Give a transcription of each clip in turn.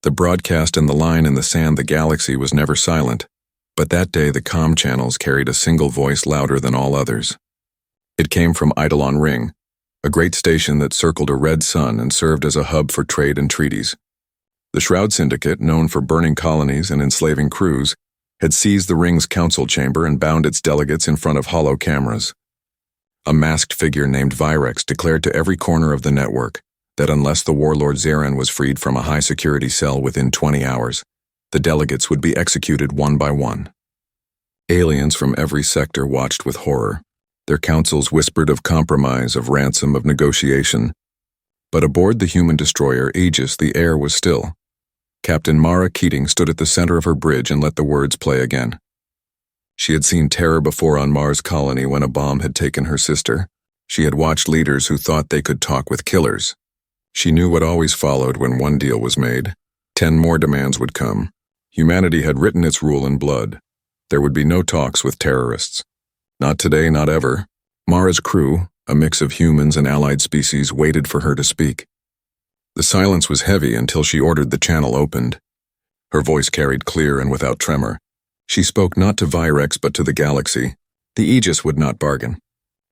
The broadcast and the line in the sand the galaxy was never silent, but that day the comm channels carried a single voice louder than all others. It came from Eidolon Ring, a great station that circled a red sun and served as a hub for trade and treaties. The Shroud Syndicate, known for burning colonies and enslaving crews, had seized the ring's council chamber and bound its delegates in front of hollow cameras. A masked figure named Virex declared to every corner of the network that unless the warlord Zarin was freed from a high-security cell within 20 hours, the delegates would be executed one by one. Aliens from every sector watched with horror. Their councils whispered of compromise, of ransom, of negotiation. But aboard the human destroyer Aegis, the air was still. Captain Mara Keating stood at the center of her bridge and let the words play again. She had seen terror before on Mars colony when a bomb had taken her sister. She had watched leaders who thought they could talk with killers. She knew what always followed when one deal was made. 10 more demands would come. Humanity had written its rule in blood. There would be no talks with terrorists. Not today, not ever. Mara's crew, a mix of humans and allied species, waited for her to speak. The silence was heavy until she ordered the channel opened. Her voice carried clear and without tremor. She spoke not to Virex but to the galaxy. The Aegis would not bargain.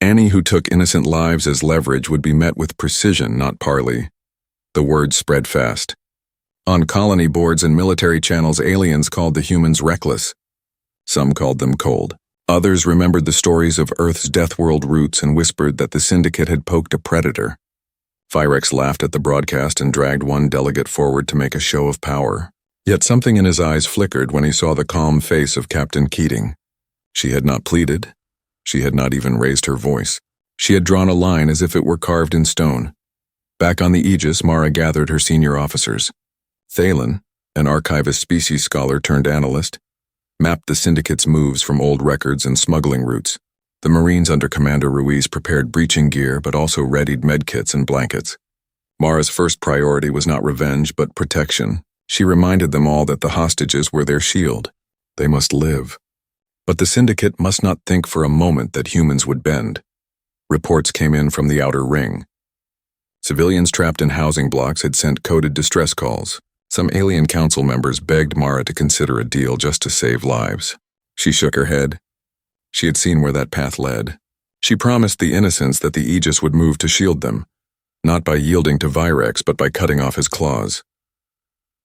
Any who took innocent lives as leverage would be met with precision, not parley. The word spread fast. On colony boards and military channels, aliens called the humans reckless. Some called them cold. Others remembered the stories of Earth's death world roots and whispered that the Syndicate had poked a predator. Virex laughed at the broadcast and dragged one delegate forward to make a show of power. Yet something in his eyes flickered when he saw the calm face of Captain Keating. She had not pleaded. She had not even raised her voice. She had drawn a line as if it were carved in stone. Back on the Aegis, Mara gathered her senior officers. Thalen, an archivist species scholar turned analyst, mapped the Syndicate's moves from old records and smuggling routes. The Marines under Commander Ruiz prepared breaching gear but also readied medkits and blankets. Mara's first priority was not revenge but protection. She reminded them all that the hostages were their shield. They must live. But the Syndicate must not think for a moment that humans would bend. Reports came in from the outer ring. Civilians trapped in housing blocks had sent coded distress calls. Some alien council members begged Mara to consider a deal just to save lives. She shook her head. She had seen where that path led. She promised the innocents that the Aegis would move to shield them, not by yielding to Virex but by cutting off his claws.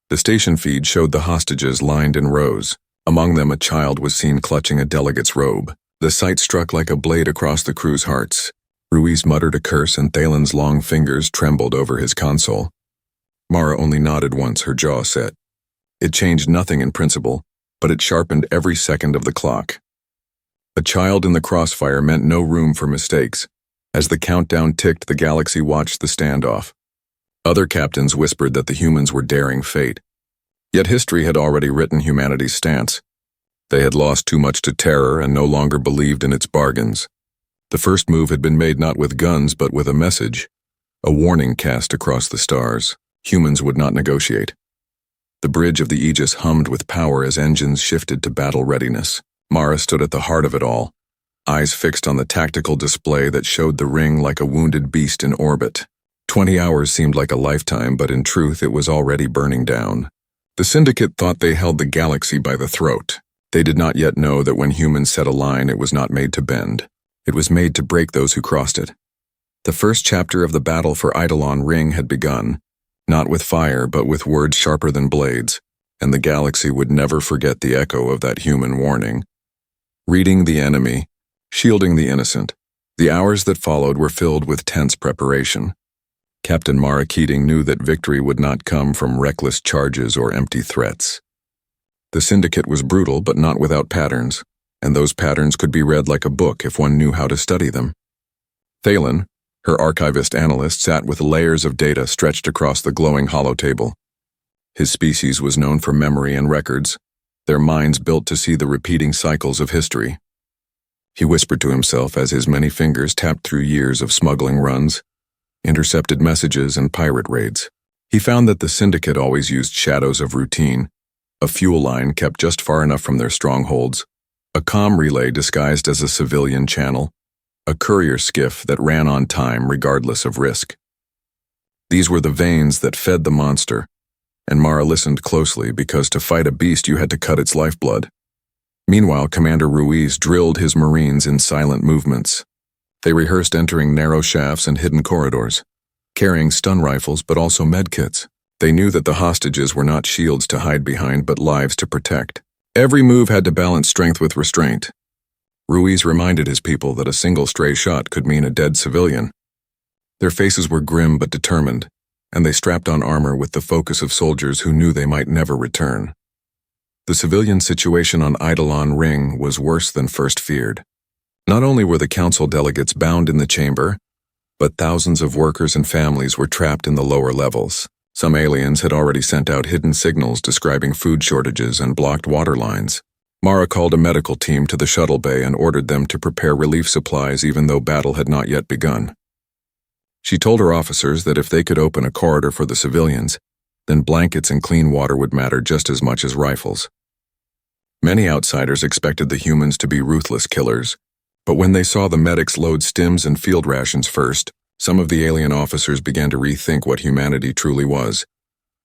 The station feed showed the hostages lined in rows. Among them, a child was seen clutching a delegate's robe. The sight struck like a blade across the crew's hearts. Ruiz muttered a curse and Thalen's long fingers trembled over his console. Mara only nodded once, her jaw set. It changed nothing in principle, but it sharpened every second of the clock. A child in the crossfire meant no room for mistakes. As the countdown ticked, the galaxy watched the standoff. Other captains whispered that the humans were daring fate. Yet history had already written humanity's stance. They had lost too much to terror and no longer believed in its bargains. The first move had been made not with guns but with a message, a warning cast across the stars. Humans would not negotiate. The bridge of the Aegis hummed with power as engines shifted to battle readiness. Mara stood at the heart of it all, eyes fixed on the tactical display that showed the ring like a wounded beast in orbit. 20 hours seemed like a lifetime, but in truth it was already burning down. The Syndicate thought they held the galaxy by the throat. They did not yet know that when humans set a line, it was not made to bend. It was made to break those who crossed it. The first chapter of the battle for Eidolon Ring had begun, not with fire, but with words sharper than blades, and the galaxy would never forget the echo of that human warning. Reading the enemy, shielding the innocent. The hours that followed were filled with tense preparation. Captain Mara Keating knew that victory would not come from reckless charges or empty threats. The Syndicate was brutal but not without patterns, and those patterns could be read like a book if one knew how to study them. Thalen, her archivist analyst, sat with layers of data stretched across the glowing holotable. His species was known for memory and records, their minds built to see the repeating cycles of history. He whispered to himself as his many fingers tapped through years of smuggling runs, intercepted messages, and pirate raids. He found that the Syndicate always used shadows of routine, a fuel line kept just far enough from their strongholds, a comm relay disguised as a civilian channel, a courier skiff that ran on time regardless of risk. These were the veins that fed the monster, and Mara listened closely because to fight a beast you had to cut its lifeblood. Meanwhile, Commander Ruiz drilled his Marines in silent movements. They rehearsed entering narrow shafts and hidden corridors, carrying stun rifles but also medkits. They knew that the hostages were not shields to hide behind but lives to protect. Every move had to balance strength with restraint. Ruiz reminded his people that a single stray shot could mean a dead civilian. Their faces were grim but determined, and they strapped on armor with the focus of soldiers who knew they might never return. The civilian situation on Eidolon Ring was worse than first feared. Not only were the council delegates bound in the chamber, but thousands of workers and families were trapped in the lower levels. Some aliens had already sent out hidden signals describing food shortages and blocked water lines. Mara called a medical team to the shuttle bay and ordered them to prepare relief supplies even though battle had not yet begun. She told her officers that if they could open a corridor for the civilians, then blankets and clean water would matter just as much as rifles. Many outsiders expected the humans to be ruthless killers, but when they saw the medics load stims and field rations first, some of the alien officers began to rethink what humanity truly was.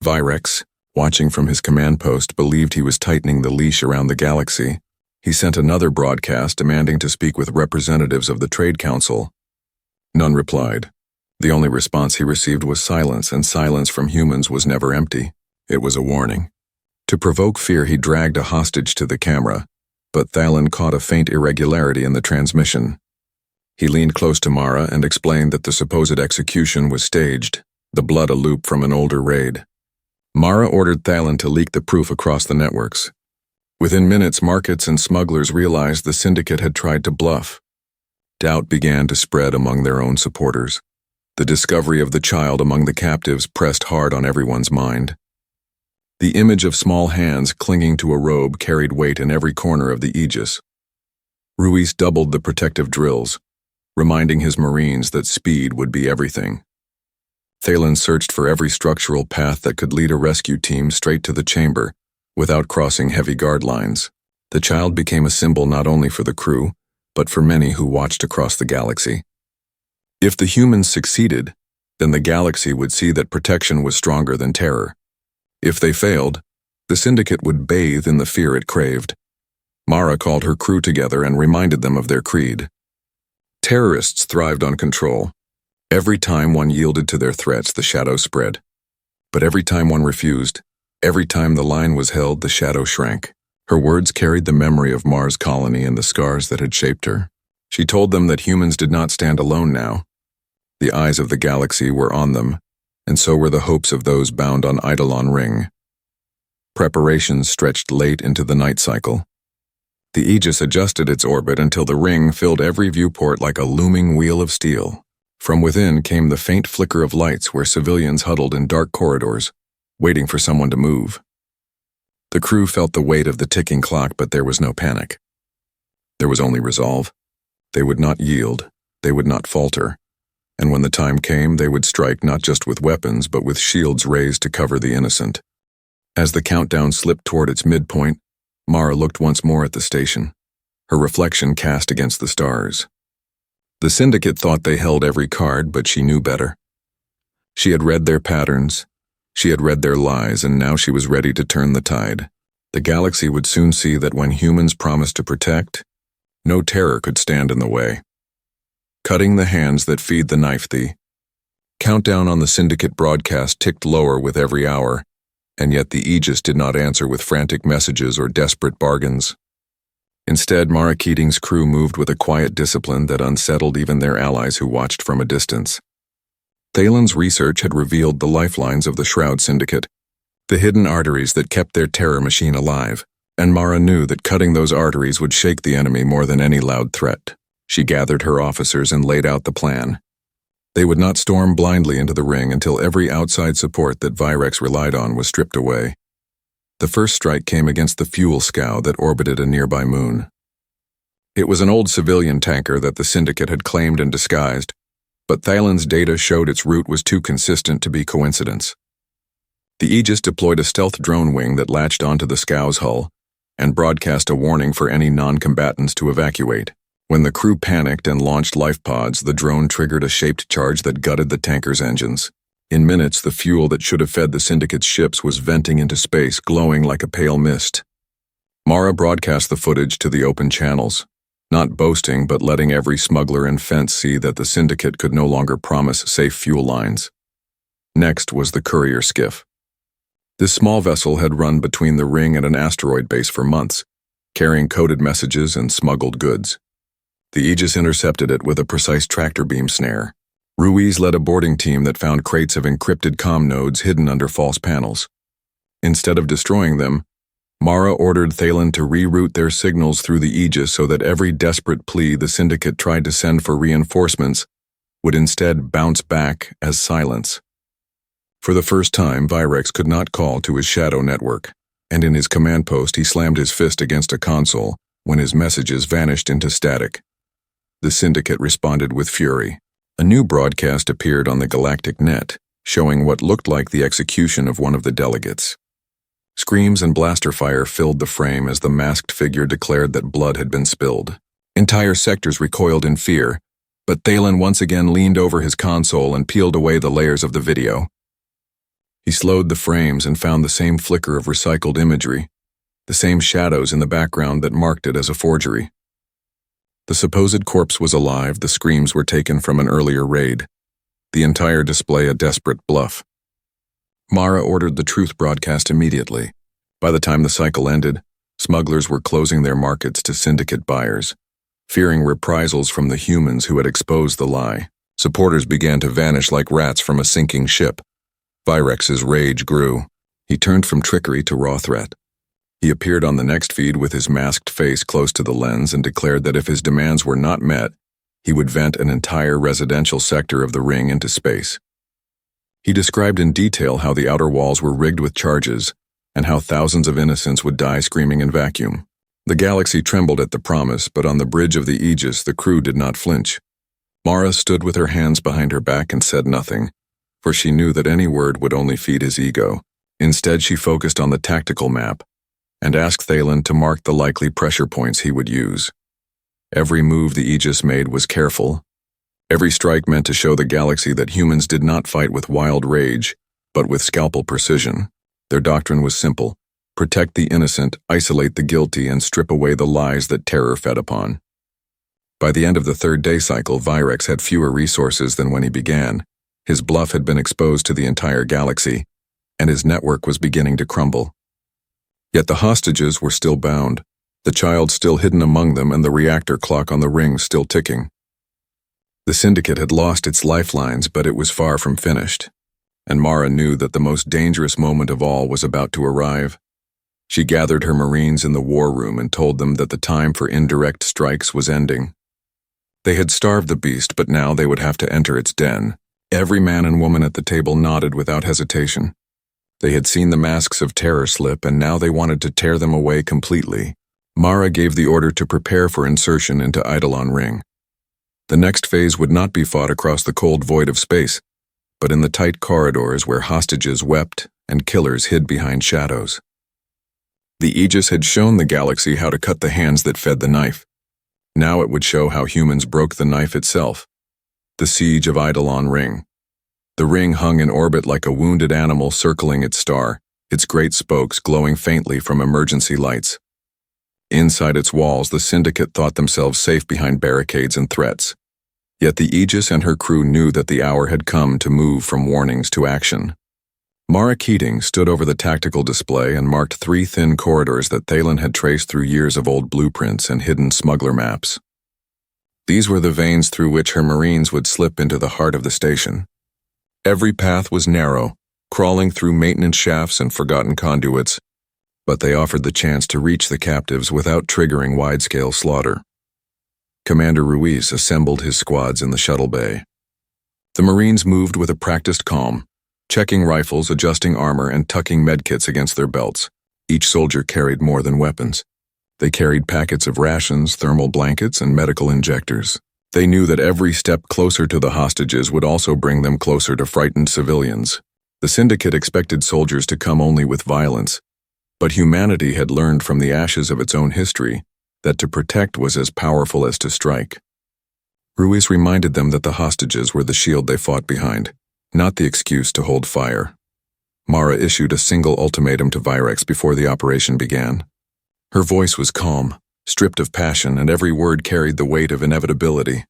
Virex, watching from his command post, believed he was tightening the leash around the galaxy. He sent another broadcast demanding to speak with representatives of the Trade Council. None replied. The only response he received was silence, and silence from humans was never empty. It was a warning. To provoke fear, he dragged a hostage to the camera, but Thalen caught a faint irregularity in the transmission. He leaned close to Mara and explained that the supposed execution was staged, the blood a loop from an older raid. Mara ordered Thalen to leak the proof across the networks. Within minutes, markets and smugglers realized the syndicate had tried to bluff. Doubt began to spread among their own supporters. The discovery of the child among the captives pressed hard on everyone's mind. The image of small hands clinging to a robe carried weight in every corner of the Aegis. Ruiz doubled the protective drills, reminding his Marines that speed would be everything. Thalen searched for every structural path that could lead a rescue team straight to the chamber, without crossing heavy guard lines. The child became a symbol not only for the crew, but for many who watched across the galaxy. If the humans succeeded, then the galaxy would see that protection was stronger than terror. If they failed, the syndicate would bathe in the fear it craved. Mara called her crew together and reminded them of their creed. Terrorists thrived on control. Every time one yielded to their threats, the shadow spread. But every time one refused, every time the line was held, the shadow shrank. Her words carried the memory of Mars' colony and the scars that had shaped her. She told them that humans did not stand alone now. The eyes of the galaxy were on them, and so were the hopes of those bound on Eidolon Ring. Preparations stretched late into the night cycle. The Aegis adjusted its orbit until the ring filled every viewport like a looming wheel of steel. From within came the faint flicker of lights where civilians huddled in dark corridors, waiting for someone to move. The crew felt the weight of the ticking clock, but there was no panic. There was only resolve. They would not yield. They would not falter. And when the time came, they would strike not just with weapons, but with shields raised to cover the innocent. As the countdown slipped toward its midpoint, Mara looked once more at the station, her reflection cast against the stars. The syndicate thought they held every card, but she knew better. She had read their patterns, she had read their lies, and now she was ready to turn the tide. The galaxy would soon see that when humans promised to protect, no terror could stand in the way. Cutting the hands that feed the knife, the countdown on the syndicate broadcast ticked lower with every hour, and yet the Aegis did not answer with frantic messages or desperate bargains. Instead, Mara Keating's crew moved with a quiet discipline that unsettled even their allies who watched from a distance. Thalen's research had revealed the lifelines of the Shroud Syndicate, the hidden arteries that kept their terror machine alive, and Mara knew that cutting those arteries would shake the enemy more than any loud threat. She gathered her officers and laid out the plan. They would not storm blindly into the ring until every outside support that Virex relied on was stripped away. The first strike came against the fuel scow that orbited a nearby moon. It was an old civilian tanker that the syndicate had claimed and disguised, but Thalen's data showed its route was too consistent to be coincidence. The Aegis deployed a stealth drone wing that latched onto the scow's hull and broadcast a warning for any non-combatants to evacuate. When the crew panicked and launched life pods, the drone triggered a shaped charge that gutted the tanker's engines. In minutes, the fuel that should have fed the Syndicate's ships was venting into space, glowing like a pale mist. Mara broadcast the footage to the open channels, not boasting but letting every smuggler and fence see that the Syndicate could no longer promise safe fuel lines. Next was the courier skiff. This small vessel had run between the ring and an asteroid base for months, carrying coded messages and smuggled goods. The Aegis intercepted it with a precise tractor beam snare. Ruiz led a boarding team that found crates of encrypted comm nodes hidden under false panels. Instead of destroying them, Mara ordered Thalen to reroute their signals through the Aegis so that every desperate plea the Syndicate tried to send for reinforcements would instead bounce back as silence. For the first time, Virex could not call to his shadow network, and in his command post he slammed his fist against a console when his messages vanished into static. The Syndicate responded with fury. A new broadcast appeared on the galactic net, showing what looked like the execution of one of the delegates. Screams and blaster fire filled the frame as the masked figure declared that blood had been spilled. Entire sectors recoiled in fear, but Thalen once again leaned over his console and peeled away the layers of the video. He slowed the frames and found the same flicker of recycled imagery, the same shadows in the background that marked it as a forgery. The supposed corpse was alive, the screams were taken from an earlier raid, the entire display a desperate bluff. Mara ordered the truth broadcast immediately. By the time the cycle ended, smugglers were closing their markets to Syndicate buyers, fearing reprisals from the humans who had exposed the lie. Supporters began to vanish like rats from a sinking ship. Virex's rage grew. He turned from trickery to raw threat. He appeared on the next feed with his masked face close to the lens and declared that if his demands were not met, he would vent an entire residential sector of the ring into space. He described in detail how the outer walls were rigged with charges and how thousands of innocents would die screaming in vacuum. The galaxy trembled at the promise, but on the bridge of the Aegis the crew did not flinch. Mara stood with her hands behind her back and said nothing, for she knew that any word would only feed his ego. Instead, she focused on the tactical map and asked Thalen to mark the likely pressure points he would use. Every move the Aegis made was careful. Every strike meant to show the galaxy that humans did not fight with wild rage, but with scalpel precision. Their doctrine was simple: protect the innocent, isolate the guilty, and strip away the lies that terror fed upon. By the end of the third-day cycle, Virex had fewer resources than when he began. His bluff had been exposed to the entire galaxy, and his network was beginning to crumble. Yet the hostages were still bound, the child still hidden among them, and the reactor clock on the ring still ticking. The Syndicate had lost its lifelines, but it was far from finished, and Mara knew that the most dangerous moment of all was about to arrive. She gathered her Marines in the war room and told them that the time for indirect strikes was ending. They had starved the beast, but now they would have to enter its den. Every man and woman at the table nodded without hesitation. They had seen the masks of terror slip, and now they wanted to tear them away completely. Mara gave the order to prepare for insertion into Eidolon Ring. The next phase would not be fought across the cold void of space, but in the tight corridors where hostages wept and killers hid behind shadows. The Aegis had shown the galaxy how to cut the hands that fed the knife. Now it would show how humans broke the knife itself. The siege of Eidolon Ring. The ring hung in orbit like a wounded animal circling its star, its great spokes glowing faintly from emergency lights. Inside its walls, the Syndicate thought themselves safe behind barricades and threats. Yet the Aegis and her crew knew that the hour had come to move from warnings to action. Mara Keating stood over the tactical display and marked 3 thin corridors that Thalen had traced through years of old blueprints and hidden smuggler maps. These were the veins through which her Marines would slip into the heart of the station. Every path was narrow, crawling through maintenance shafts and forgotten conduits, but they offered the chance to reach the captives without triggering wide-scale slaughter. Commander Ruiz assembled his squads in the shuttle bay. The Marines moved with a practiced calm, checking rifles, adjusting armor, and tucking medkits against their belts. Each soldier carried more than weapons. They carried packets of rations, thermal blankets, and medical injectors. They knew that every step closer to the hostages would also bring them closer to frightened civilians. The Syndicate expected soldiers to come only with violence, but humanity had learned from the ashes of its own history that to protect was as powerful as to strike. Ruiz reminded them that the hostages were the shield they fought behind, not the excuse to hold fire. Mara issued a single ultimatum to Virex before the operation began. Her voice was calm, stripped of passion, and every word carried the weight of inevitability.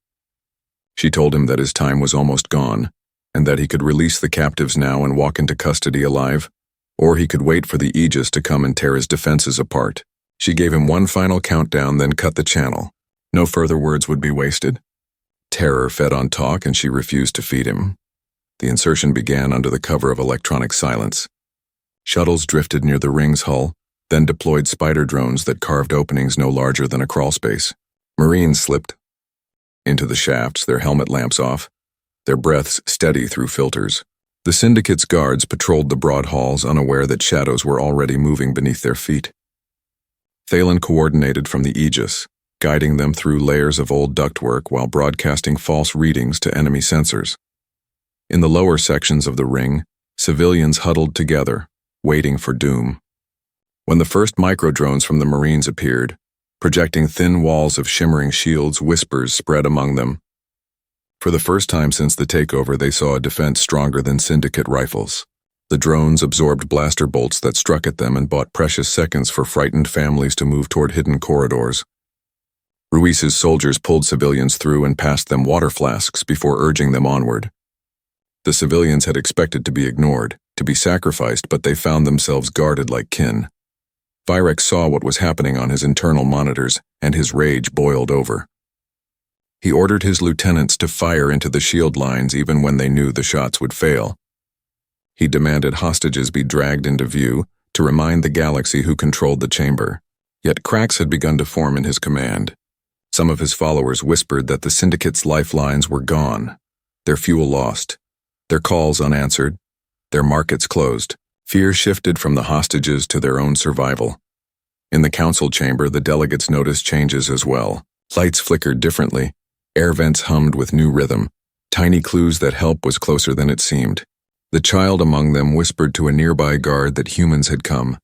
She told him that his time was almost gone, and that he could release the captives now and walk into custody alive, or he could wait for the Aegis to come and tear his defenses apart. She gave him one final countdown, then cut the channel. No further words would be wasted. Terror fed on talk, and she refused to feed him. The insertion began under the cover of electronic silence. Shuttles drifted near the ring's hull, then deployed spider drones that carved openings no larger than a crawlspace. Marines slipped into the shafts, their helmet lamps off, their breaths steady through filters. The Syndicate's guards patrolled the broad halls, unaware that shadows were already moving beneath their feet. Thalen coordinated from the Aegis, guiding them through layers of old ductwork while broadcasting false readings to enemy sensors. In the lower sections of the ring, civilians huddled together, waiting for doom. When the first microdrones from the Marines appeared, projecting thin walls of shimmering shields, whispers spread among them. For the first time since the takeover, they saw a defense stronger than Syndicate rifles. The drones absorbed blaster bolts that struck at them and bought precious seconds for frightened families to move toward hidden corridors. Ruiz's soldiers pulled civilians through and passed them water flasks before urging them onward. The civilians had expected to be ignored, to be sacrificed, but they found themselves guarded like kin. Virex saw what was happening on his internal monitors, and his rage boiled over. He ordered his lieutenants to fire into the shield lines even when they knew the shots would fail. He demanded hostages be dragged into view to remind the galaxy who controlled the chamber. Yet cracks had begun to form in his command. Some of his followers whispered that the Syndicate's lifelines were gone, their fuel lost, their calls unanswered, their markets closed. Fear shifted from the hostages to their own survival. In the council chamber, the delegates noticed changes as well. Lights flickered differently, air vents hummed with new rhythm, tiny clues that help was closer than it seemed. The child among them whispered to a nearby guard that humans had come.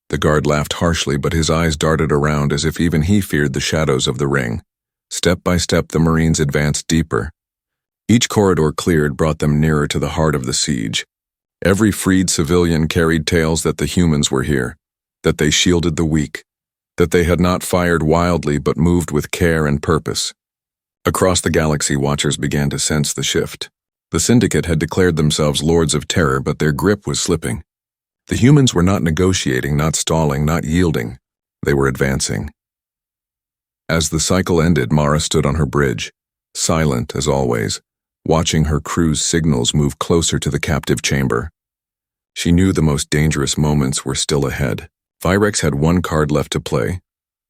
The guard laughed harshly, but his eyes darted around as if even he feared the shadows of the ring. Step by step, the Marines advanced deeper. Each corridor cleared brought them nearer to the heart of the siege. Every freed civilian carried tales that the humans were here, that they shielded the weak, that they had not fired wildly but moved with care and purpose. Across the galaxy, watchers began to sense the shift. The Syndicate had declared themselves lords of terror, but their grip was slipping. The humans were not negotiating, not stalling, not yielding. They were advancing. As the cycle ended, Mara stood on her bridge, silent as always, watching her crew's signals move closer to the captive chamber. She knew the most dangerous moments were still ahead. Virex had one card left to play,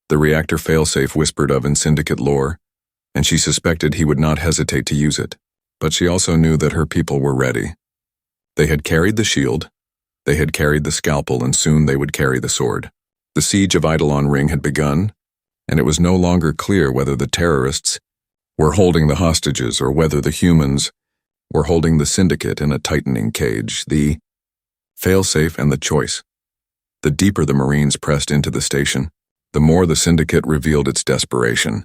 the reactor failsafe whispered of in Syndicate lore, and she suspected he would not hesitate to use it. But she also knew that her people were ready. They had carried the shield, they had carried the scalpel, and soon they would carry the sword. The siege of Eidolon Ring had begun, and it was no longer clear whether the terrorists were holding the hostages or whether the humans were holding the Syndicate in a tightening cage. The failsafe and the choice. The deeper the Marines pressed into the station, the more the Syndicate revealed its desperation.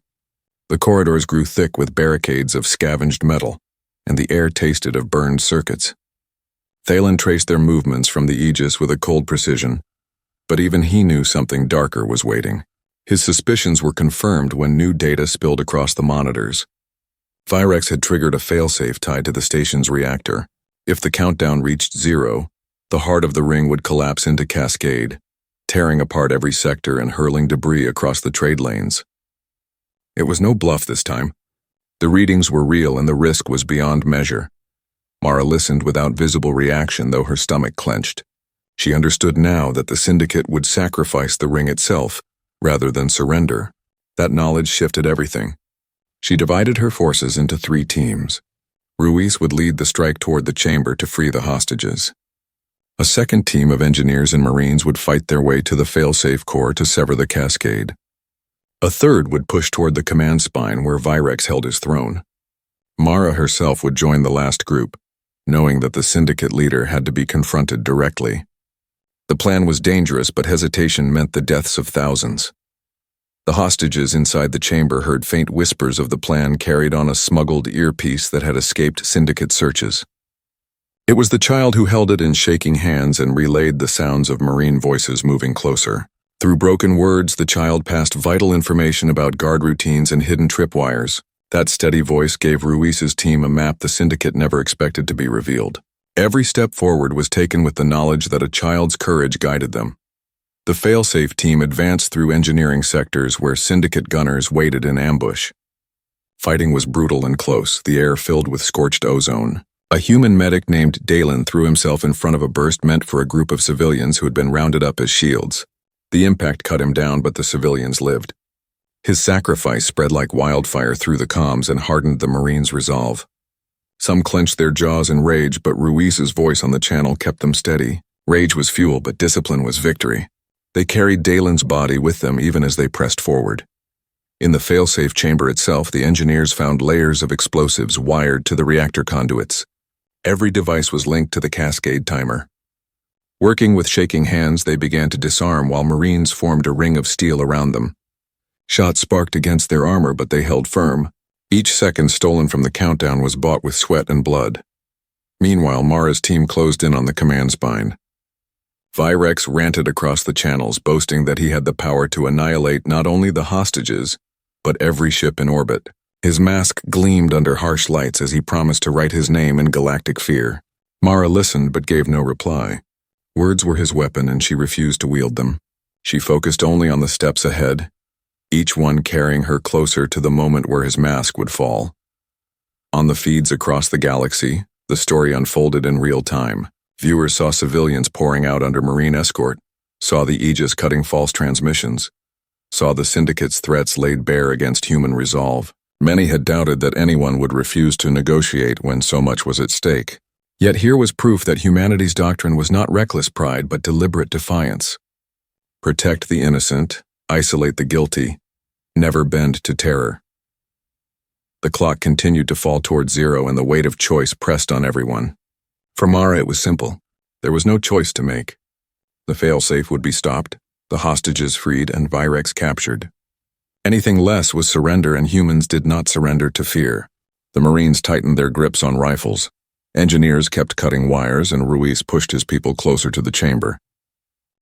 The corridors grew thick with barricades of scavenged metal, and the air tasted of burned circuits. Thalen traced their movements from the Aegis with a cold precision, but even he knew something darker was waiting. His suspicions were confirmed when new data spilled across the monitors. Virex had triggered a failsafe tied to the station's reactor. If the countdown reached 0, the heart of the ring would collapse into cascade, tearing apart every sector and hurling debris across the trade lanes. It was no bluff this time. The readings were real and the risk was beyond measure. Mara listened without visible reaction, though her stomach clenched. She understood now that the Syndicate would sacrifice the ring itself, rather than surrender. That knowledge shifted everything. She divided her forces into 3 teams. Ruiz would lead the strike toward the chamber to free the hostages. A second team of engineers and Marines would fight their way to the failsafe core to sever the cascade. A third would push toward the command spine where Virex held his throne. Mara herself would join the last group, knowing that the Syndicate leader had to be confronted directly. The plan was dangerous, but hesitation meant the deaths of thousands. The hostages inside the chamber heard faint whispers of the plan carried on a smuggled earpiece that had escaped Syndicate searches. It was the child who held it in shaking hands and relayed the sounds of marine voices moving closer. Through broken words, the child passed vital information about guard routines and hidden tripwires. That steady voice gave Ruiz's team a map the Syndicate never expected to be revealed. Every step forward was taken with the knowledge that a child's courage guided them. The failsafe team advanced through engineering sectors where Syndicate gunners waited in ambush. Fighting was brutal and close, the air filled with scorched ozone. A human medic named Dalen threw himself in front of a burst meant for a group of civilians who had been rounded up as shields. The impact cut him down, but the civilians lived. His sacrifice spread like wildfire through the comms and hardened the Marines' resolve. Some clenched their jaws in rage, but Ruiz's voice on the channel kept them steady. Rage was fuel, but discipline was victory. They carried Dalen's body with them even as they pressed forward. In the failsafe chamber itself, the engineers found layers of explosives wired to the reactor conduits. Every device was linked to the cascade timer. Working with shaking hands, they began to disarm while Marines formed a ring of steel around them. Shots sparked against their armor, but they held firm. Each second stolen from the countdown was bought with sweat and blood. Meanwhile, Mara's team closed in on the command spine. Virex ranted across the channels, boasting that he had the power to annihilate not only the hostages, but every ship in orbit. His mask gleamed under harsh lights as he promised to write his name in galactic fear. Mara listened but gave no reply. Words were his weapon, and she refused to wield them. She focused only on the steps ahead, each one carrying her closer to the moment where his mask would fall. On the feeds across the galaxy, the story unfolded in real time. Viewers saw civilians pouring out under Marine escort, saw the Aegis cutting false transmissions, saw the Syndicate's threats laid bare against human resolve. Many had doubted that anyone would refuse to negotiate when so much was at stake. Yet here was proof that humanity's doctrine was not reckless pride but deliberate defiance. Protect the innocent, isolate the guilty, never bend to terror. The clock continued to fall toward zero, and the weight of choice pressed on everyone. For Mara, it was simple. There was no choice to make. The failsafe would be stopped, the hostages freed, and Virex captured. Anything less was surrender, and humans did not surrender to fear. The Marines tightened their grips on rifles. Engineers kept cutting wires, and Ruiz pushed his people closer to the chamber.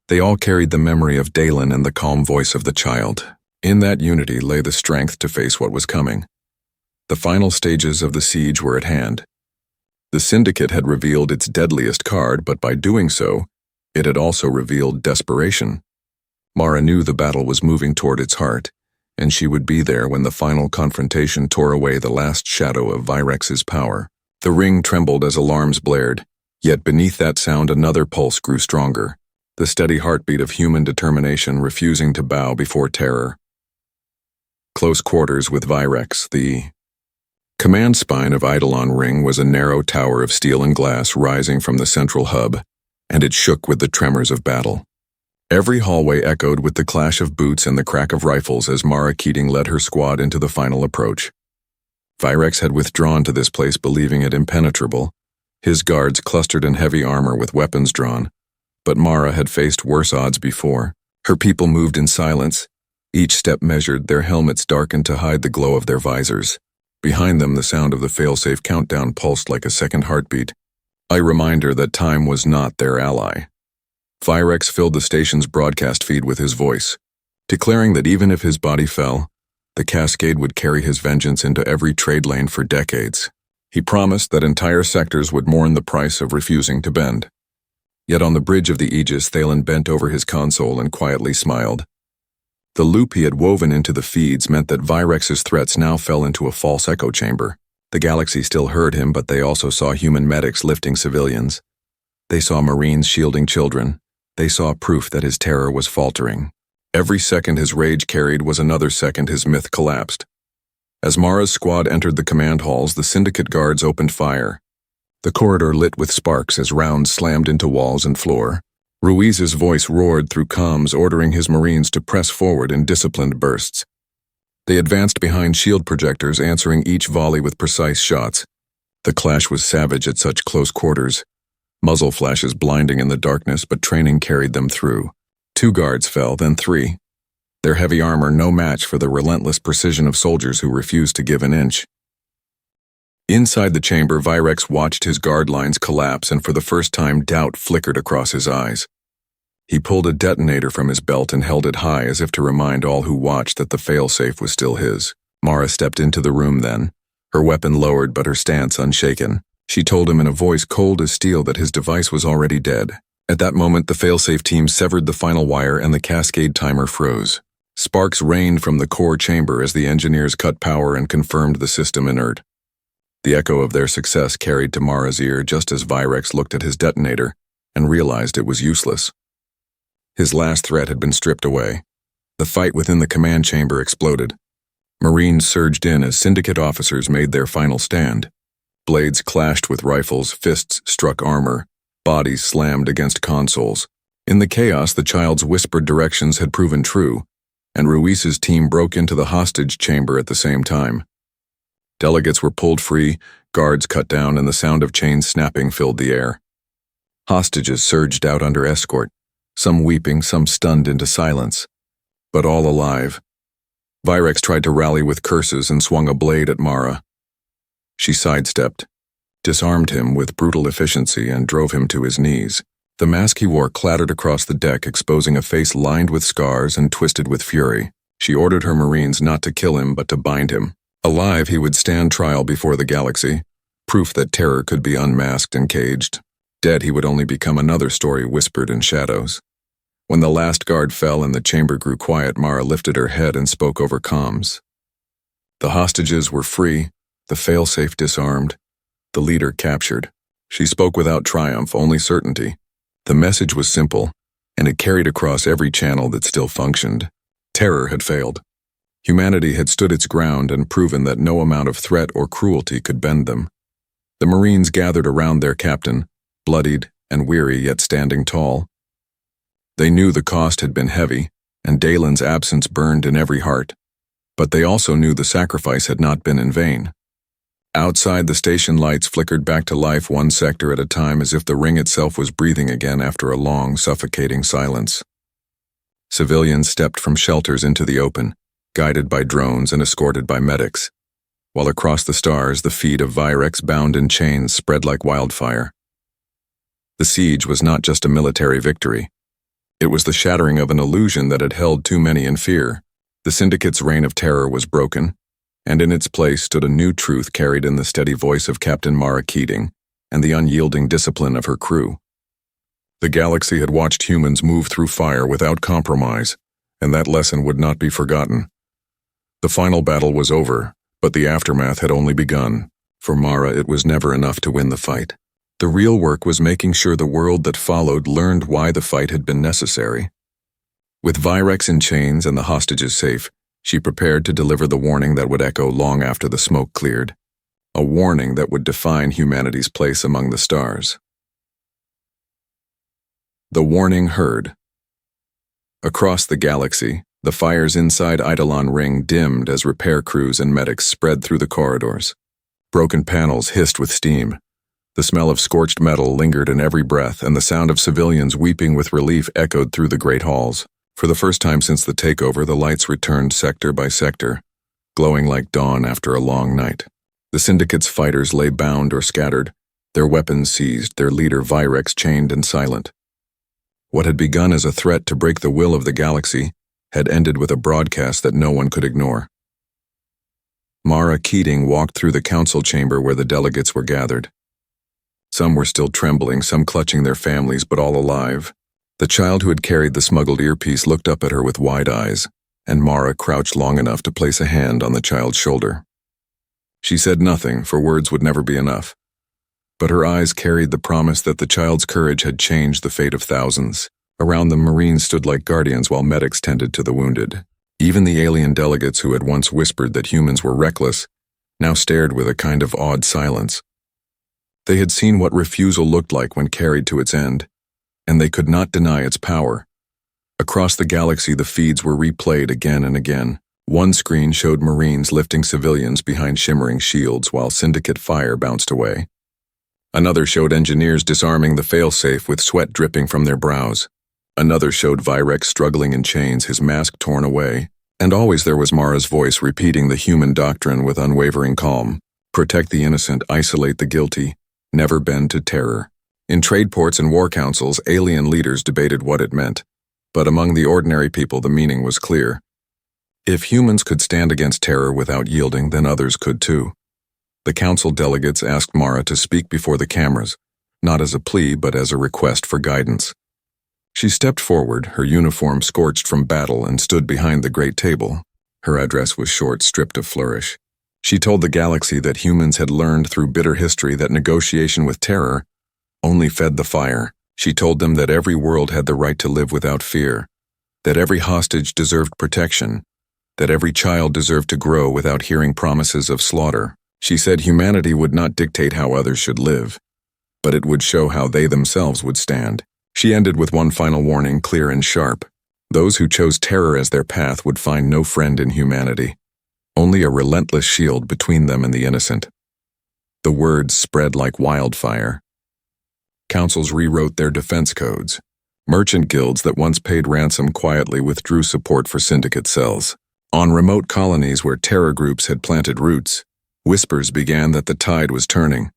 They all carried the memory of Dalen and the calm voice of the child. In that unity lay the strength to face what was coming. The final stages of the siege were at hand. The Syndicate had revealed its deadliest card, but by doing so, it had also revealed desperation. Mara knew the battle was moving toward its heart, and she would be there when the final confrontation tore away the last shadow of Virex's power. The ring trembled as alarms blared, yet beneath that sound another pulse grew stronger, the steady heartbeat of human determination refusing to bow before terror. Close quarters with Virex, the command spine of Eidolon Ring was a narrow tower of steel and glass rising from the central hub, and it shook with the tremors of battle. Every hallway echoed with the clash of boots and the crack of rifles as Mara Keating led her squad into the final approach. Virex had withdrawn to this place believing it impenetrable, his guards clustered in heavy armor with weapons drawn, but Mara had faced worse odds before. Her people moved in silence, each step measured, their helmets darkened to hide the glow of their visors. Behind them, the sound of the failsafe countdown pulsed like a second heartbeat, a reminder that time was not their ally. Virex filled the station's broadcast feed with his voice, declaring that even if his body fell, the cascade would carry his vengeance into every trade lane for decades. He promised that entire sectors would mourn the price of refusing to bend. Yet on the bridge of the Aegis, Thalen bent over his console and quietly smiled. The loop he had woven into the feeds meant that Virex's threats now fell into a false echo chamber. The galaxy still heard him, but they also saw human medics lifting civilians. They saw Marines shielding children. They saw proof that his terror was faltering. Every second his rage carried was another second his myth collapsed. As Mara's squad entered the command halls, the Syndicate guards opened fire. The corridor lit with sparks as rounds slammed into walls and floor. Ruiz's voice roared through comms, ordering his Marines to press forward in disciplined bursts. They advanced behind shield projectors, answering each volley with precise shots. The clash was savage at such close quarters, muzzle flashes blinding in the darkness, but training carried them through. 2 guards fell, then 3. Their heavy armor no match for the relentless precision of soldiers who refused to give an inch. Inside the chamber, Virex watched his guard lines collapse, and for the first time doubt flickered across his eyes. He pulled a detonator from his belt and held it high as if to remind all who watched that the failsafe was still his. Mara stepped into the room then, her weapon lowered but her stance unshaken. She told him in a voice cold as steel that his device was already dead. At that moment, the failsafe team severed the final wire and the cascade timer froze. Sparks rained from the core chamber as the engineers cut power and confirmed the system inert. The echo of their success carried to Mara's ear just as Virex looked at his detonator and realized it was useless. His last threat had been stripped away. The fight within the command chamber exploded. Marines surged in as Syndicate officers made their final stand. Blades clashed with rifles, fists struck armor, bodies slammed against consoles. In the chaos, the child's whispered directions had proven true, and Ruiz's team broke into the hostage chamber at the same time. Delegates were pulled free, guards cut down, and the sound of chains snapping filled the air. Hostages surged out under escort, some weeping, some stunned into silence, but all alive. Virex tried to rally with curses and swung a blade at Mara. She sidestepped, disarmed him with brutal efficiency, and drove him to his knees. The mask he wore clattered across the deck, exposing a face lined with scars and twisted with fury. She ordered her Marines not to kill him but to bind him. Alive, he would stand trial before the galaxy, proof that terror could be unmasked and caged. Dead, he would only become another story whispered in shadows. When the last guard fell and the chamber grew quiet, Mara lifted her head and spoke over comms. The hostages were free, the failsafe disarmed, the leader captured. She spoke without triumph, only certainty. The message was simple, and it carried across every channel that still functioned. Terror had failed. Humanity had stood its ground and proven that no amount of threat or cruelty could bend them. The Marines gathered around their captain, bloodied and weary yet standing tall. They knew the cost had been heavy, and Dalen's absence burned in every heart, but they also knew the sacrifice had not been in vain. Outside, the station lights flickered back to life one sector at a time, as if the ring itself was breathing again after a long, suffocating silence. Civilians stepped from shelters into the open, guided by drones and escorted by medics, while across the stars the feed of Virex bound in chains spread like wildfire. The siege was not just a military victory. It was the shattering of an illusion that had held too many in fear. The Syndicate's reign of terror was broken, and in its place stood a new truth carried in the steady voice of Captain Mara Keating and the unyielding discipline of her crew. The galaxy had watched humans move through fire without compromise, and that lesson would not be forgotten. The final battle was over, but the aftermath had only begun. For Mara, it was never enough to win the fight. The real work was making sure the world that followed learned why the fight had been necessary. With Virex in chains and the hostages safe, she prepared to deliver the warning that would echo long after the smoke cleared. A warning that would define humanity's place among the stars. The warning heard. Across the galaxy, the fires inside Eidolon Ring dimmed as repair crews and medics spread through the corridors. Broken panels hissed with steam. The smell of scorched metal lingered in every breath, and the sound of civilians weeping with relief echoed through the great halls. For the first time since the takeover, the lights returned sector by sector, glowing like dawn after a long night. The Syndicate's fighters lay bound or scattered, their weapons seized, their leader Virex chained and silent. What had begun as a threat to break the will of the galaxy had ended with a broadcast that no one could ignore. Mara Keating walked through the council chamber where the delegates were gathered. Some were still trembling, some clutching their families, but all alive. The child who had carried the smuggled earpiece looked up at her with wide eyes, and Mara crouched long enough to place a hand on the child's shoulder. She said nothing, for words would never be enough, but her eyes carried the promise that the child's courage had changed the fate of thousands. Around them, Marines stood like guardians while medics tended to the wounded. Even the alien delegates who had once whispered that humans were reckless now stared with a kind of awed silence. They had seen what refusal looked like when carried to its end, and they could not deny its power. Across the galaxy, the feeds were replayed again and again. One screen showed Marines lifting civilians behind shimmering shields while Syndicate fire bounced away. Another showed engineers disarming the failsafe with sweat dripping from their brows. Another showed Virex struggling in chains, his mask torn away. And always there was Mara's voice repeating the human doctrine with unwavering calm. Protect the innocent, isolate the guilty, never bend to terror. In trade ports and war councils, alien leaders debated what it meant, but among the ordinary people the meaning was clear. If humans could stand against terror without yielding, then others could too. The council delegates asked Mara to speak before the cameras, not as a plea but as a request for guidance. She stepped forward, her uniform scorched from battle, and stood behind the great table. Her address was short, stripped of flourish. She told the galaxy that humans had learned through bitter history that negotiation with terror only fed the fire. She told them that every world had the right to live without fear, that every hostage deserved protection, that every child deserved to grow without hearing promises of slaughter. She said humanity would not dictate how others should live, but it would show how they themselves would stand. She ended with one final warning, clear and sharp. Those who chose terror as their path would find no friend in humanity, only a relentless shield between them and the innocent. The words spread like wildfire. Councils rewrote their defense codes. Merchant guilds that once paid ransom quietly withdrew support for syndicate cells. On remote colonies where terror groups had planted roots, whispers began that the tide was turning.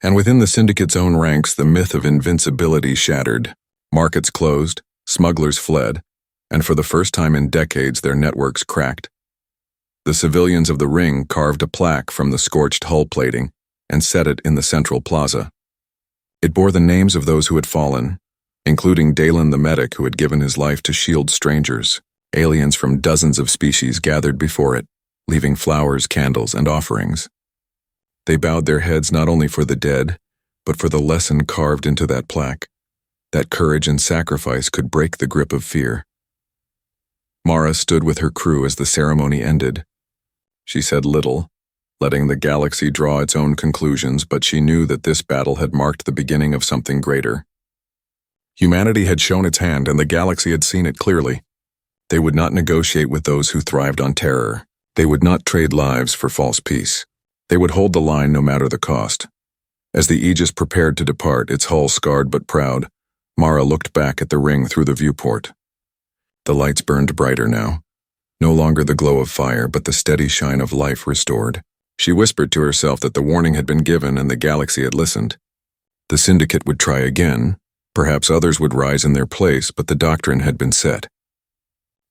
And within the syndicate's own ranks, the myth of invincibility shattered. Markets closed, smugglers fled, and for the first time in decades their networks cracked. The civilians of the ring carved a plaque from the scorched hull plating and set it in the central plaza. It bore the names of those who had fallen, including Dalen the medic who had given his life to shield strangers. Aliens from dozens of species gathered before it, leaving flowers, candles, and offerings. They bowed their heads not only for the dead, but for the lesson carved into that plaque, that courage and sacrifice could break the grip of fear. Mara stood with her crew as the ceremony ended. She said little, letting the galaxy draw its own conclusions, but she knew that this battle had marked the beginning of something greater. Humanity had shown its hand, and the galaxy had seen it clearly. They would not negotiate with those who thrived on terror. They would not trade lives for false peace. They would hold the line no matter the cost. As the Aegis prepared to depart, its hull scarred but proud, Mara looked back at the ring through the viewport. The lights burned brighter now. No longer the glow of fire, but the steady shine of life restored. She whispered to herself that the warning had been given and the galaxy had listened. The syndicate would try again. Perhaps others would rise in their place, but the doctrine had been set.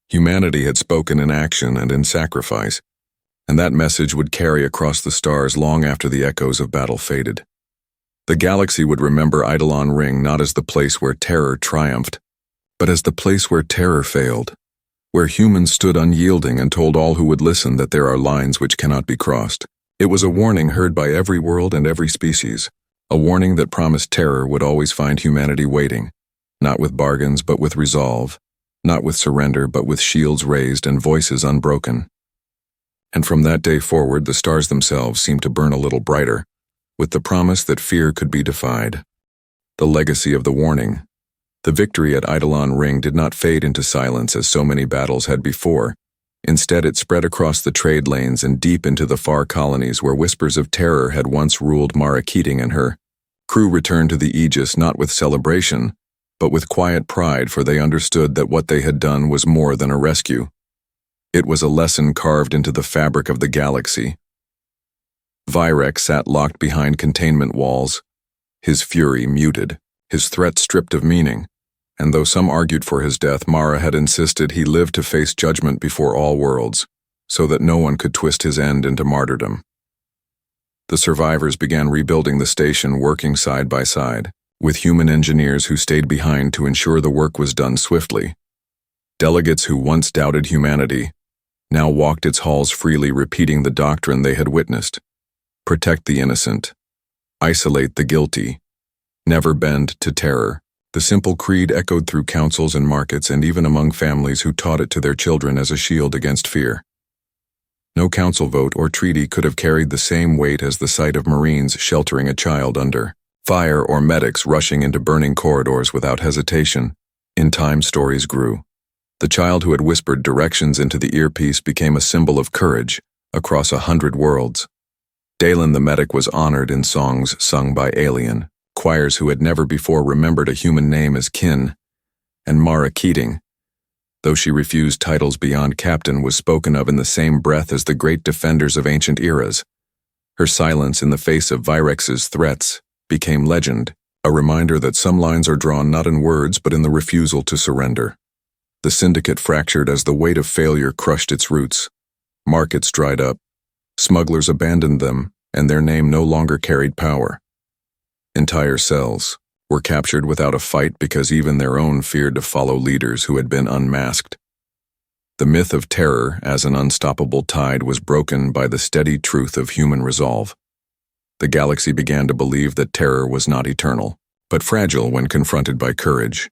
Humanity had spoken in action and in sacrifice, and that message would carry across the stars long after the echoes of battle faded. The galaxy would remember Eidolon Ring not as the place where terror triumphed, but as the place where terror failed, where humans stood unyielding and told all who would listen that there are lines which cannot be crossed. It was a warning heard by every world and every species, a warning that promised terror would always find humanity waiting, not with bargains but with resolve, not with surrender but with shields raised and voices unbroken. And from that day forward, the stars themselves seemed to burn a little brighter, with the promise that fear could be defied. The legacy of the warning. The victory at Eidolon Ring did not fade into silence as so many battles had before. Instead, it spread across the trade lanes and deep into the far colonies where whispers of terror had once ruled Mara Keating and her crew returned to the Aegis not with celebration, but with quiet pride, for they understood that what they had done was more than a rescue. It was a lesson carved into the fabric of the galaxy. Vyrek sat locked behind containment walls, his fury muted, his threat stripped of meaning, and though some argued for his death, Mara had insisted he live to face judgment before all worlds, so that no one could twist his end into martyrdom. The survivors began rebuilding the station, working side by side, with human engineers who stayed behind to ensure the work was done swiftly. Delegates who once doubted humanity now walked its halls freely, repeating the doctrine they had witnessed. Protect the innocent. Isolate the guilty. Never bend to terror. The simple creed echoed through councils and markets and even among families who taught it to their children as a shield against fear. No council vote or treaty could have carried the same weight as the sight of Marines sheltering a child under fire or medics rushing into burning corridors without hesitation. In time, stories grew. The child who had whispered directions into the earpiece became a symbol of courage across 100 worlds. Dalen the medic was honored in songs sung by alien choirs who had never before remembered a human name as kin, and Mara Keating, though she refused titles beyond captain, was spoken of in the same breath as the great defenders of ancient eras. Her silence in the face of Virex's threats became legend, a reminder that some lines are drawn not in words but in the refusal to surrender. The syndicate fractured as the weight of failure crushed its roots. Markets dried up. Smugglers abandoned them, and their name no longer carried power. Entire cells were captured without a fight because even their own feared to follow leaders who had been unmasked. The myth of terror as an unstoppable tide was broken by the steady truth of human resolve. The galaxy began to believe that terror was not eternal, but fragile when confronted by courage.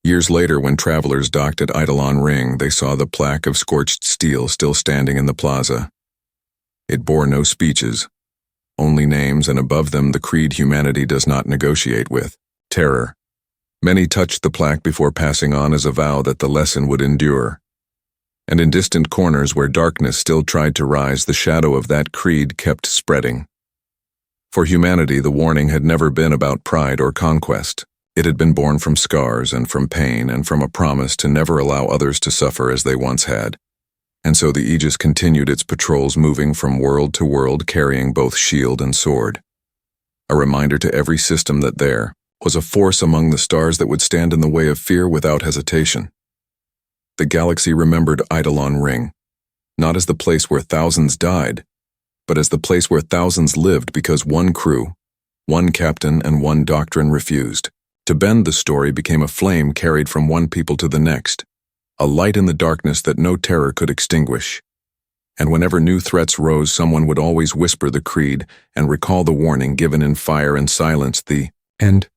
Years later, when travelers docked at Eidolon Ring, they saw the plaque of scorched steel still standing in the plaza. It bore no speeches, only names, and above them the creed humanity does not negotiate with: terror. Many touched the plaque before passing on as a vow that the lesson would endure. And in distant corners where darkness still tried to rise, the shadow of that creed kept spreading. For humanity, the warning had never been about pride or conquest. It had been born from scars and from pain and from a promise to never allow others to suffer as they once had. And so the Aegis continued its patrols, moving from world to world, carrying both shield and sword. A reminder to every system that there was a force among the stars that would stand in the way of fear without hesitation. The galaxy remembered Eidolon Ring, not as the place where thousands died, but as the place where thousands lived because one crew, one captain, and one doctrine refused. To bend the story became a flame carried from one people to the next, a light in the darkness that no terror could extinguish. And whenever new threats rose, someone would always whisper the creed and recall the warning given in fire and silence: the end